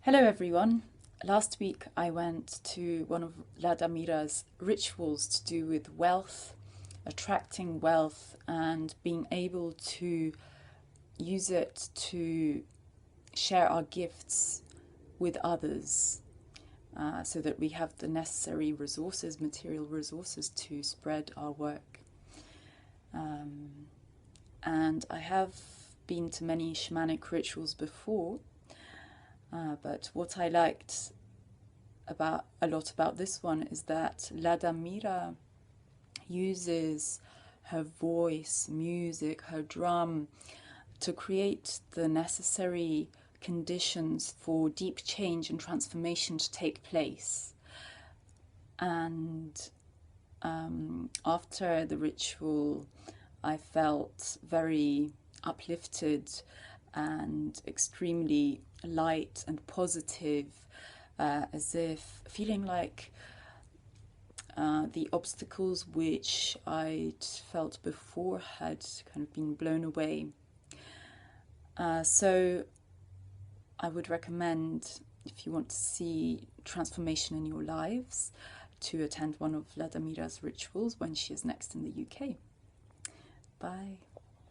Hello everyone. Last week I went to one of Ladamira's rituals to do with wealth, attracting wealth and being able to use it to share our gifts with others so that we have the necessary resources, material resources to spread our work. And I have been to many shamanic rituals before. But what I liked a lot about this one is that Ladamira uses her voice, music, her drum to create the necessary conditions for deep change and transformation to take place. And after the ritual, I felt very uplifted and extremely light and positive, as if feeling like the obstacles which I'd felt before had kind of been blown away. So I would recommend, if you want to see transformation in your lives, to attend one of Ladamira's rituals when she is next in the UK. Bye.